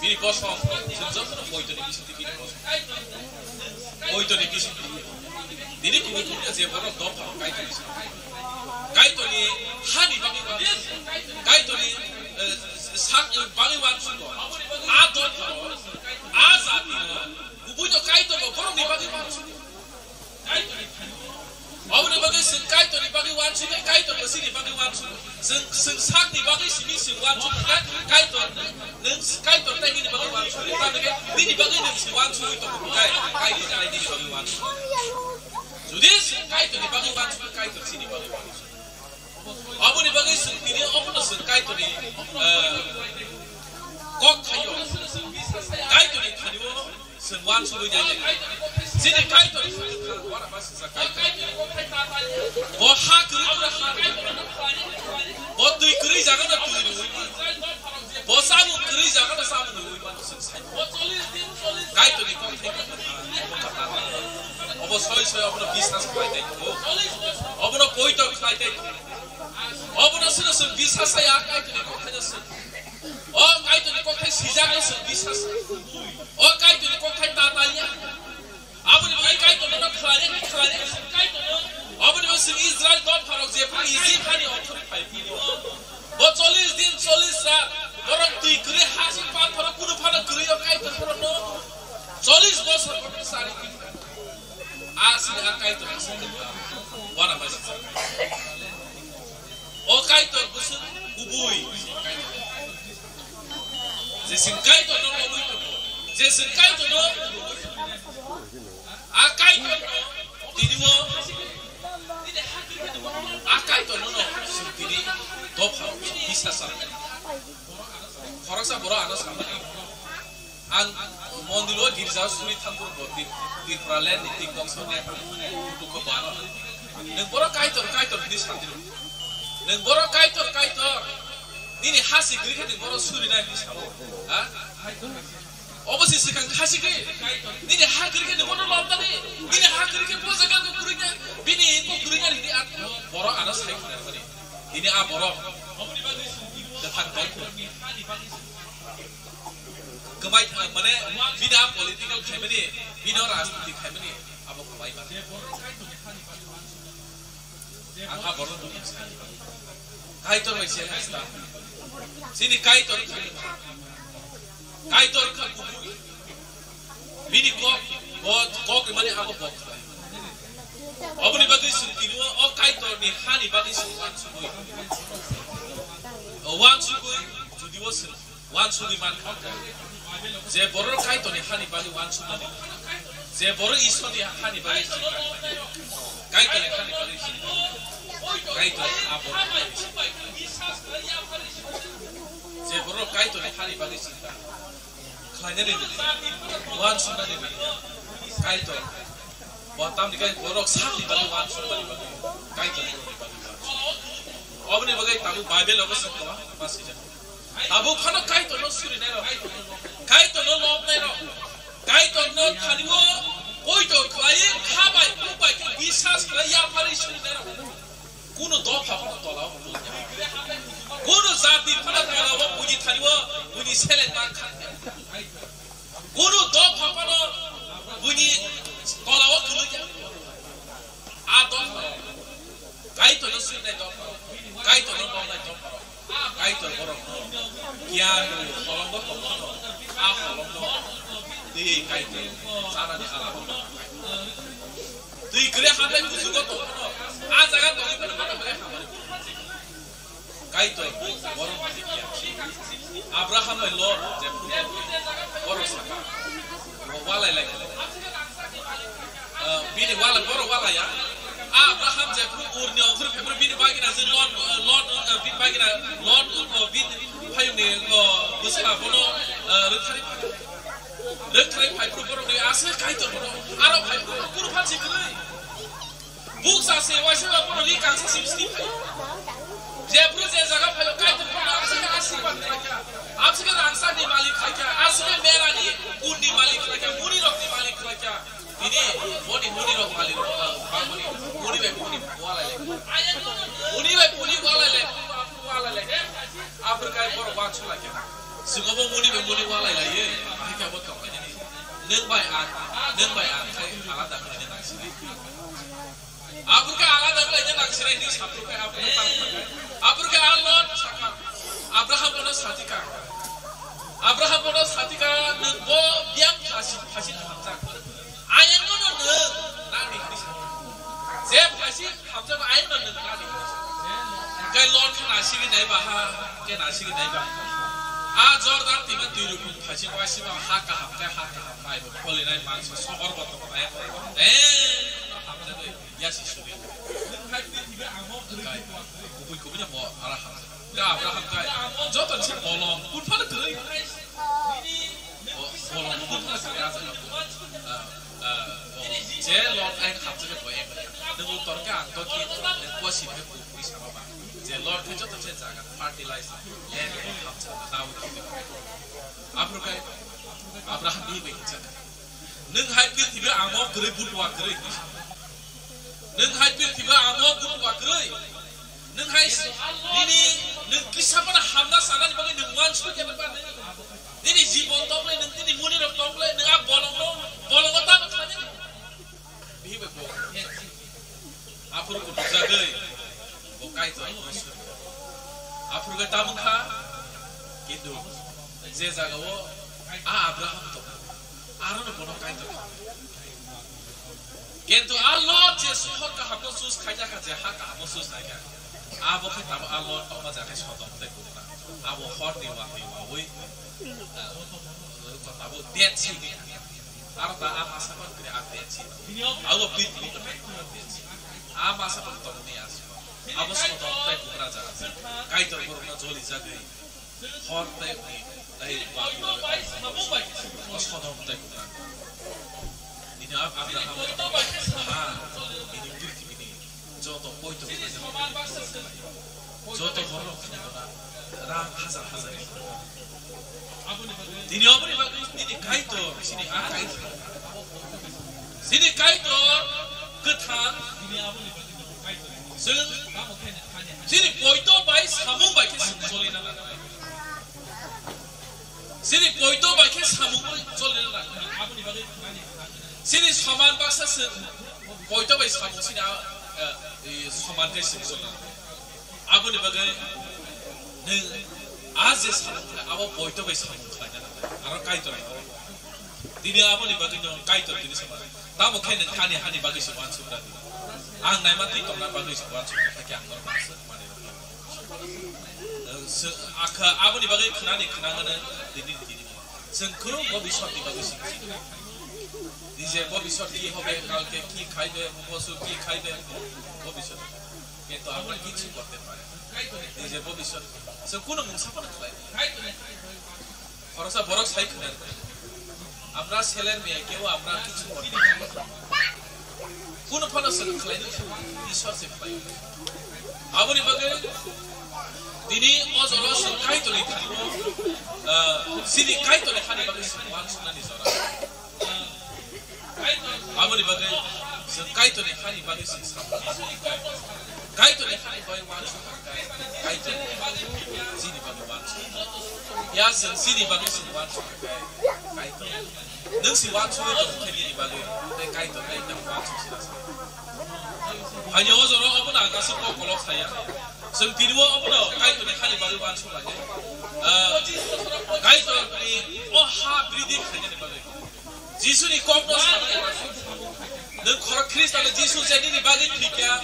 Bini bos hom senjot no moi to ni kising bini bos. Moi to ni kising. Ini kubu-kubunya je borong dopa kai to ni hani bagi wan kai to ni sak bagi wan suko dopa zati kubunya kai to borong ni bagi wan suko awne bagi sen kai to ni bagi wan suko kai to besi ni bagi wan suko sen sak ni bagi sini sen wan suko kai to tadi ni bagi wan suko ni bagi ni wan suko to kai ni jadi ni bagi wan suko. Jadi kai tu ni bagi wan suku kai tu sini bagi wan. Abu ni bagi suku ni apa tu suku kai tu ni kok kayu. Kai tu ni kayu sewan suku jadi. Sini kai tu ni orang masih kai tu. Boh kiri tu boh tu kiri jangan tu ni. Boh samu kiri jangan samu ni. Kai tu ni kok Obo soy obo business khai ko. Obo no koi to khai ko. Obo no sino sun business ya khai ko khai sun. O khai to ko khai sija ko sun business. O khai to ko khai ta ta ya. Obo no khai to no khare khai to. Obo no sun Israel dot pharok je pa easy khani othor khai pi. Bo 40 din 40 rat. Borok tui kre hasin pa pharok kuno phana kre yo khai to no. 40 bosor ko sari ki. Asli akai to wana basi o kai to busu ubui je sin kai to no ubui to je sin kai to no akai to didiwo akai to no sintiri top ha bisa sa khorasa bora anas kamani ang mondilo girja suri thamkur boti di pralen di tiktok sone tu ko baro neng boro kaitor ni sandiru neng boro kaitor nini hasi grike neng boro suri na ni sabo ha obosi sikan hasi ke nini ha grike neng boro lomta ni nini ha grike po jaga ko kurinya bini ko kurinya ni at boro anas sai ni ini a boro depan kau kebaik mana bina political family bina rajniti family abo kebaik mana angka boron tu kaitor macam apa sini kaitor kan bini kok mana abo kok abo ni bagi sunti dua oh kaitor ni hani bagi sunti wan sukui jadi wasil wan sukui man je boror kai to ni hani bagi wan suna ni je boror iso ni hani bagi kai to ni hani bagi kai to abo je boror kai to ni hani bagi sita khanya ni wan suna ni kai to batam ni kai boror sak ni bagi wan suna ni bagi kai to ni bagi Obni bagai tabu Bible apa semua masih jadi. Tabu kana kai to no suri nero, kai to no lom nero, kai to no thaniwo, koi to kai khabai kubai ke bisas kai ya pari suri nero. Kuno do phapa to lao, kuno zati phana lao bunyi thaniwo, bunyi seleng man khan. Kuno do phapa no bunyi tolao kuno ja. Ado kai to no suri nero. Kai to no lom nero. Kai to borok kian kolom bo kolom a kolom bo di kai to sana di ala di kre hande kusu go to a jaga to ni mana mana kai to borok di kian Abraham my lord je borok saka wala lai bini wala borok wala ya Abraham je urni ogru february bini bagina je lord bini bagina lord bini phayuni busla bono rekhari phai pro ni ase kai to bono aro phai kuru phachi kai buksa se wase bono li kansa simsti phai je pro je jaga phai kai to bono ase ka asirwad rakha आपसे का रांसा नी मालिक rakha ase mera ni unni malik rakha muni rok ni malik rakha ini muni rok malik muni be muni wala le muni be muni wala le Afrika bor wa chula ke sugobo muni be muni wala le ye ka bot ka ni neng bai an kai alada ka ni naksiri Afrika alada ka ni naksiri ni sapru ka Afrika alot saka Abraham bono satika nengbo biang phasi hamza ayan no na ni je phasi hamza ba ayan no na ni kai lord kana sigi nai ba ha ke na sigi nai ba a jordan tiba tiru kun phasi wasi ba ha ka mai ba khole nai man so sogor ba to ayan hamza ba yasi suri kai ku nya mo ara hamza ya Abraham kai joton si bolong pun pada gerai bolong pun pada gerai je lord ai khap je ko em nung tor ka ang to ki ko si me ku pi sa ba je lord ke joton se jaga fertilize le khap je taw Abraham ni be cha nung hai pi ti be amo gerai butwa gerai nung hai pi ti be amo butwa gerai nung hai ini nung kisah hamna sana ni bagai nung wan sudah jalan pada ini jibon tonggle nung ini muni rok tonggle nung ab bolong otak macamnya bihi beko apur ko jagai bokai to apur ko tabung kha gitu je jaga wo Abraham to aron bono kai to কিন্তু Allah je sohor ka hako sus khaja ka je ha ka hako sus na ka abo ke tabo Allah to ma jake sodom te kuna abo hor ni wa we ko tabo det chi arta ama sabar kre a det chi abo pit ni to ama sabar to ni as abo sodom te kuna ja kai to korona joli jage hor te ni dai wa ko sodom te kuna ini Abraham ini kirki ini joto poito joto borok ram hazar ini apa ini kaito sini kaito sini kaito ketan sini poito bai samung bai ke solina sini poito bai ke samung solina sini saman baksa se poito bai samung sini saman ke sini solina abu ni bagai ne aje samung abo poito bai samung khanya aro kaito dini abu ni bagai no kaito dini sama tamo kene kani hani bagai sewan sudah ang nai mati tongna bagai sewan sudah kya angor baksa mane akha abu ni bagai khnani khnangana dini sengkuru bobi shot ni bagai sing DJ Bobby shot ki hobe kalke ki khaibe mosu ki khaibe Bobby shot কিন্তু আমরা কিছু করতে পারি DJ Bobby shot সে কোন মুসাফা না খায় খরচা বড় সাইক না আমরা ছেলের মেয়ে কেউ আমরা কিছু করতে পারি কোন ফলস খায় না ঈশ্বর সে পাই 아버님 바게 디니 어저로 선 카이토리 타고 시니 카이토리 하니 바게 선만 순난이 서라 아버님 바게 선 카이토리 하니 바게 선 카이토리 하니 바게 완수 카이토리 시니 바게 완수 야선 시니 바게 선 완수 카이토리 능시 완수에 좀 테니 바게 내 카이토리 내 완수 시라서 아니 어저로 어머나 가서 꼭 걸어 사야 Sentiru apa dah? Kait tu ni hari baru masuk lagi. Kait tu ni breathing saja ni bagai. Jisu ni komnos lagi. Dan korang Kristus ada Jisu jadi ni bagai tiga.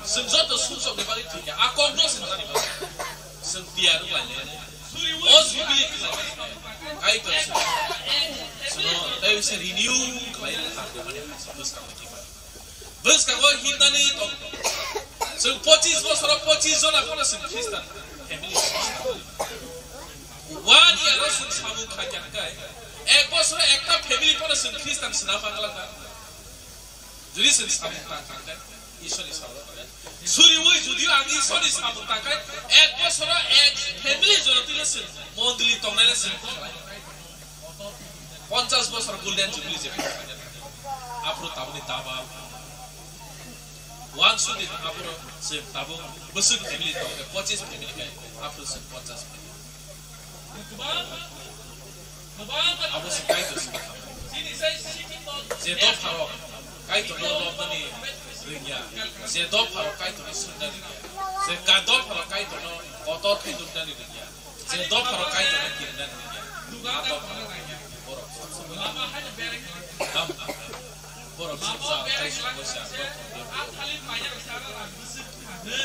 Semua tu susuk ni bagai tiga. Komnos ni bagai. Sentiru lagi. Bibli kait tu. Semua tapi saya renew kembali lagi mana terus kamu tiba. Terus kamu hindani tu. So 25 জন আপনারা sind Christen family one year sind সামু খাইয়া গায় এক বছরে একটা ফ্যামিলি পরে sind Christen না বাংলা না যদি sind সামু খাইয়া ঈশ্বরই সামু সুরি ওই যদিও আমি ঈশ্বরই সামু খাইয়া এক বছরে এক ফ্যামিলি জনতিলে sind মন্দির তংনাইলে sind 50 বছর গোল্ডেন জুবলি যে আপনি তাবনি দাবা One sudah apa sih tabu besar family tahu ke 25 family kan apa sih 50 apa sih kait tu saya dua hari kait tu lolo ni ringnya saya dua hari kait tu sudah ni saya dua hari kait tu kotor itu sudah ni ringnya saya dua hari kait tu kiri dan ringnya apa borok borok susah kait susah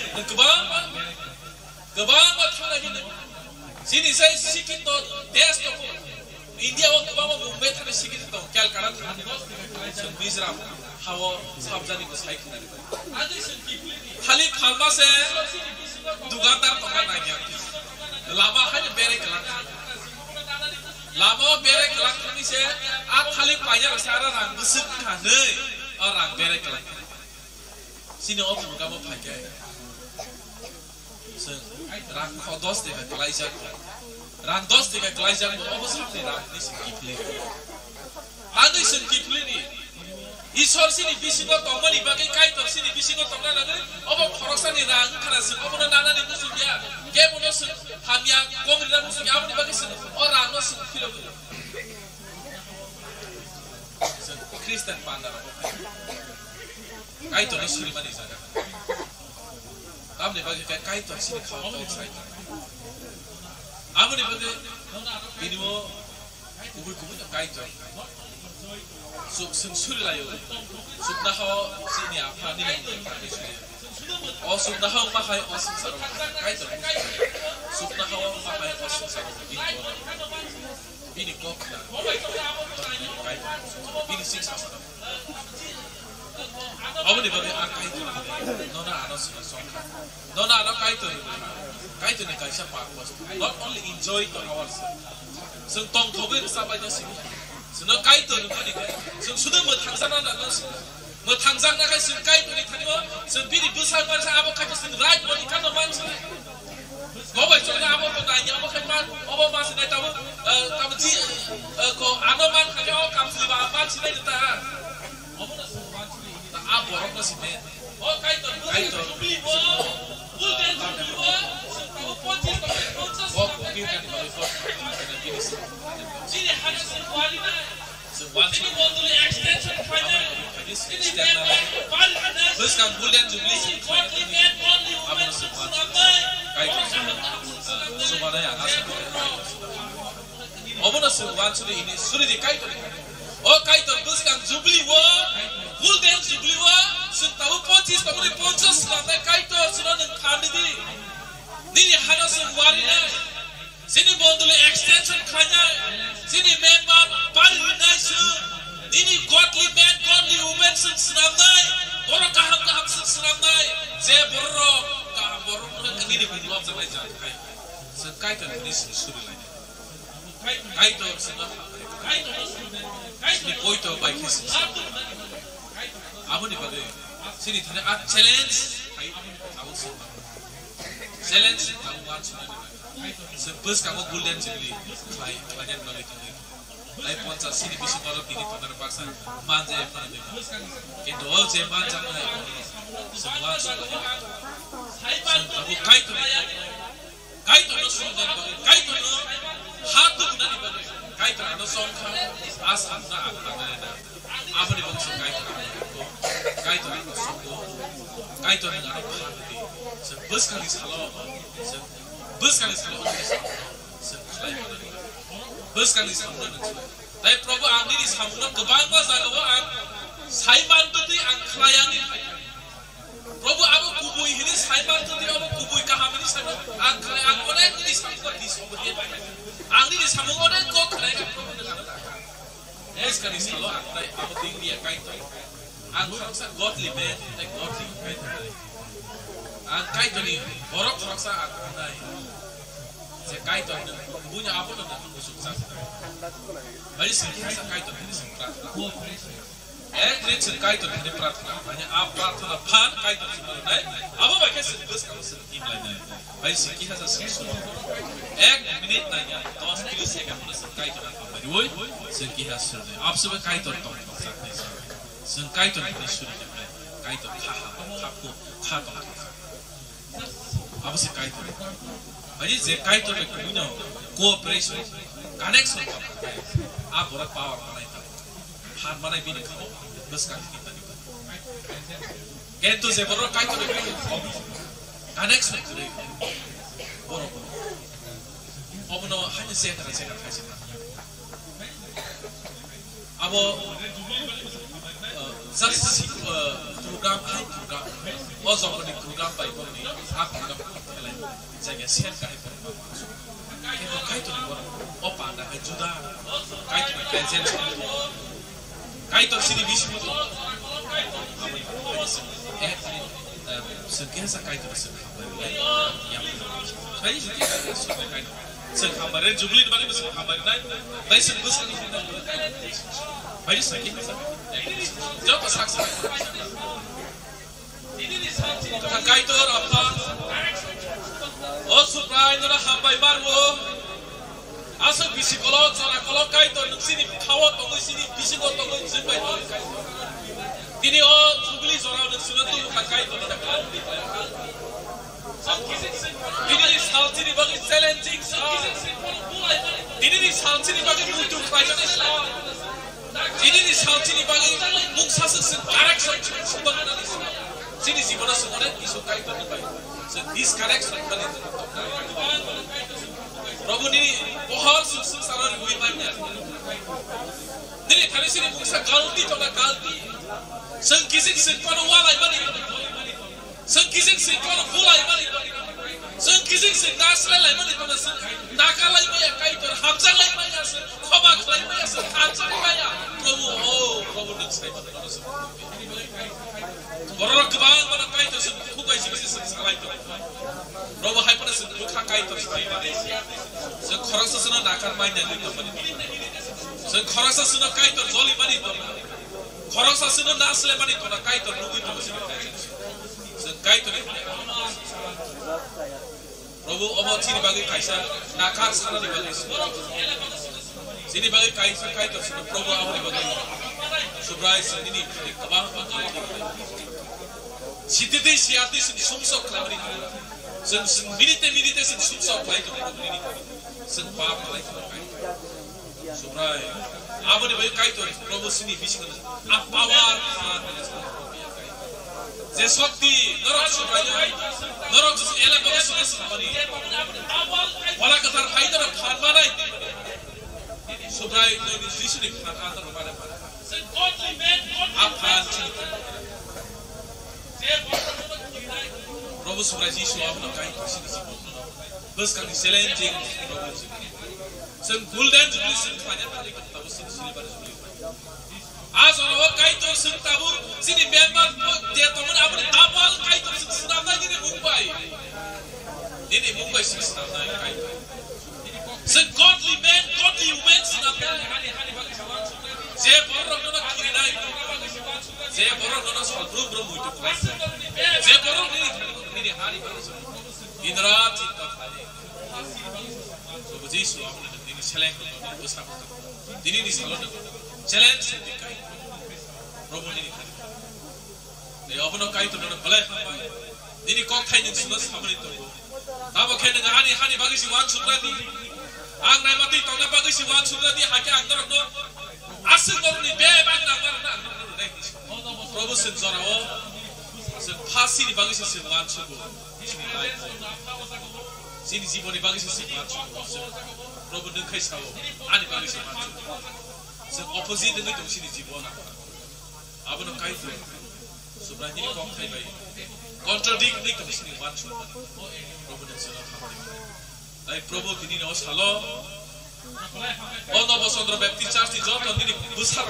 dan kebang thana gini sini saya sikit to des to India waktu bawa Mumbai thana sikit to Calcutta thana Gujarat hawa sabjani ko sai khina khali phalma se दुकानदार तो करना क्या लामा है बेरे कलाक लामा बेरे कलाक नहीं से आप खाली पाया सारा रंग बसुक खाने और रंग बेरे कलाक sini orang bukan mau pakai, rang kodos dengan kelajar, rang dos dengan kelajar, apa sampai rang ni sikipli, anu sikipli ni, isor sini bisingko tongma ni bagai kait or sini bisingko tongma lagi, apa khorosan ni rang kerana sini, apa nana ni musuh dia, game musuh, hamya komida musuh, apa ni bagai sini, orang no sikipli, Kristen pandang. Kait tu ni suri mana saja. Kamu ni bagi kait tu sini kau tu excited. Kamu ni bagi ini mo kubur tu kait tu. Suri lah yo. Suri dah hawa sini apa ni lagi suri. Oh suri dah hawa makai oh suri saru. Kait tu. Suri dah hawa makai oh suri saru. Ini kok dah. Kait tu. Ini six saru. Apa ni bagi akai tu? Nona ada songka. Nona ada kai tu ni kai siapa aku? Not only enjoy to ourselves. Sentong thobe sampai jasi. Senang kai tu ni kan? Sudah bertangsan nak nasi. Bertangsan nak kai sen kai tu ni tadi mana? Sen bini besar mana apa kai sen right mana kan orang sen. Kau baca ni apa tu nanya apa kai mana? Apa masih nak tahu? Kamu ji, kau anu mana kai oh kamu siapa apa sih ni tak? Apa orang masih ni? Oh kaitor, beli wah, bulden beli wah, tahu potis tahu potis. Oh mungkin kan kalau itu ada jenis. Jadi ada sebuah ni. Ini botol extension kaya. Ini memang paling ada. Terus kan bulden beli. Apa sebuah? Kaitor. Semua ada yang asal. Oh mana sebuah sudah ini sudah di kaitor. Oh kaitor terus kan beli wah. Bulden jubli wa sentahu potis tahu ni potis lantai kaitor sudah nengkandi di ni hana sebuari na sini bondule extension kanya sini member bari nice ini godly man godly woman senamai orang kaham senamai je borro kaham borro orang kini belum sampai jalan kai kaitor ni suri lagi kaitor senam ini poito by kisses Abu ni bagai sini tadi challenge, abu semua. challenge kamu watch sebes kamu golden jubilee klien balik lai ponca sini bisi baru tini tu terpaksa manja yang mana deh itu all je manja mana semua kamu kait no sundan bagi kait no hatu kuna di bagi kait no songkha asam na apa ada apa di bangsa kait no songko kait no apa sebes kali salah bus kali salah bus kali salah tapi Prabhu angin di samunan kebangga zagawan saiman tu di angklayani Prabhu abu kubui ini saiman tu di abu kubui kaham ini saiman angklay angkone di samunan di sobat angin di samunan kok kerja Prabhu dengan bus kali salah angklay abu tinggi ya kaitan angklay sa godly man godly kaitan angkai tu ni borok raksa angkai sekai tu punya apa tu sukses bagi sekai tu ini semprat ini sekai tu ini pratna hanya apa tu pan kai tu sebenarnya apa bagai sebus kalau sekim lainnya bagi sekian saja sesuatu minit nanya 10 second pun sekai tu apa beri sekian saja apa sebab kai tu sekai tu ini sudah kai tu kaku apa sih kait itu? Jadi kait itu punya cooperation, connection. Apa orang power mana itu? Hard mana ini kamu bus kait kita ni. Kentu seberapa kait itu connection itu. Borok. Apa no hanya saya kasih. Abo saksi program oh soalnya program baik ini aku program lain saya share kai informasi itu kai itu oh pada kejuda kai itu present kai itu sini bisa itu sekian sakai itu yang saya sudah kai sekambaran jubilee bagi sekambaran lain tapi sebus ini bagi sekian jauh saksi Kakak itu apa? Oh supaya nora hambai baru. Asal bisi kalau kai itu sini kawat tunggu sini bisi kau tunggu sampai tunggu kai. Ini oh jubilee orang nak sunat tu kakak itu nak kalau. Ini hal sini bagi challenging. Ini hal sini bagi untuk kerajaan Islam. Ini hal sini bagi mungsa correction sebenarnya. Sini si mana semuanya disukai terbaik. Disconnection kali itu. Prabhu ini pohon susu saran gue banyak. Jadi kali sini mungsa galti coba galti. Sengkising sengkono walai balik. Sengkising sengkono bulai balik. Sengkising sengkasle lagi balik. Nakalai banyak kait ter hamzah lagi banyak. Khomak lagi banyak. Hamzah lagi banyak. Prabhu nak saya pada semua. Orang kebang mana kait tu bukan sih salah itu. Robo hai pada bukan kait tu sebenarnya. Sekarang sesuatu nak akan main yang itu. Sekarang sesuatu kait tu zoli mana itu. Sekarang sesuatu nasle mana itu nak kait tu nunggu itu masih berkait. Sekait tu ni. Robo obat sini bagi kaisa nakar sana di bagi. Sini bagi kaisa kait tu Robo apa di bagi. Surprise ini kebang. Sititi siati sumsok kelabri, minite sumsok lagi tu ini, senpap lagi tu kai. Surprise, apa ni bayu kai tu, promosi ni visi kan, apawar, jesokti, norok surprise, norok tu elak bagus sudah sambari, wala katar kai tu nak mana ini, surprise ni visi ni kan antar mana. Apa Prabhu surprise isu apa nak kain sini sini. Bus kali challenging. Sen golden jubilee sen banyak kali tahu sini baru jubilee. As orang kain tu sen tahu sini member dia teman apa ni kapal kain tu senang lagi ni Mumbai. Ini Mumbai sini senang lagi kain. Sen godly man, godly woman senang lagi. Saya baru nak kiri naik. Saya baru nak soal belum itu. Saya baru ini hari baru. Dinrat cinta tadi. So Yesus apne dini select ko besar ko. Dini ni salon challenge dikai. Probo ni dikai. Ne apno kai to na balai khamba. Dini kok thai ni sunas samri to. Tabo khen nga hani bagi si wan sudra di. Ang nai mati to na bagi si wan sudra di hake ang dorok no. Asing dorok ni be bang na mar na. Probo sin zorao. Sin phasi ni bagi si wan sudra. Sini life. Sini জীবনে bagi si wan sudra. Probo nung kai sao. Ani bagi si wan sudra. Sin opposite ni to sini Jibon. Abo no kai to. Subra ni kok thai bai. Contradict ni to sini wan sudra. Probo ni sala hamari. Dai probo kini no salo. Ono bosondro bapti church ti joto nini busar.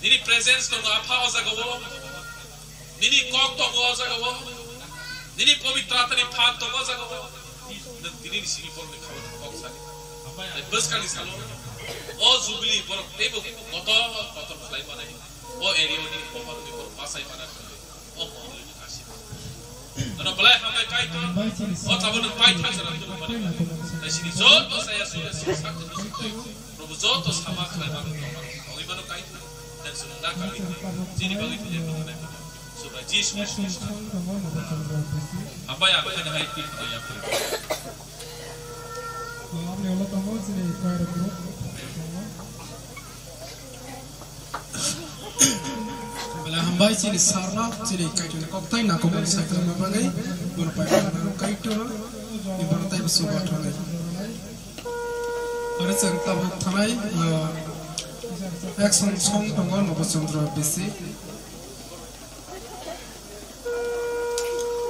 Nini presence to apa ozagawo. Nini kok to ozagawo. Nini pavitra ni phat to ozagawo. Nini sini por ni khawa kok sani. Dai bus kali salo. O jubilee por tebo koto fly manai. O area ni por ni por pasai manai. O ni kasi. Ano balai hamai kai to. O tabon pai tha jara to manai. Dai sini jot to saya sudah sak to. Probo jot to sama khlai manai to. Oi mano kai to. Dan sudah kali. Sini bagi tu je manai. Sudah Jesus. Apa yang akan hai tip to ya. आपने वाला तो बहुत से कर दो बला हम भाई चीनी सारना चीनी काइटो ने कॉकटेल ना कोमल साइकिल में बने बोल पाए ना काइटो ना ये बनता है सुबह ठोने और संगता बहुत थनाई एक्शन सॉन्ग टंगा नवचंद्र बिसी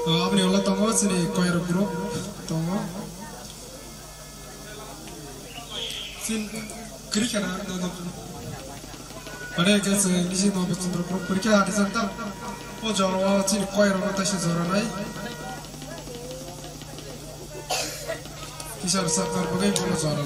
आपने वाला तो बहुत से कोयर ग्रुप तो sin kerikana dono pada kes lisi no betul pro kerikana di sana o jaro sin koi rona tashi jaro nai kisar sakar bagai bono jaro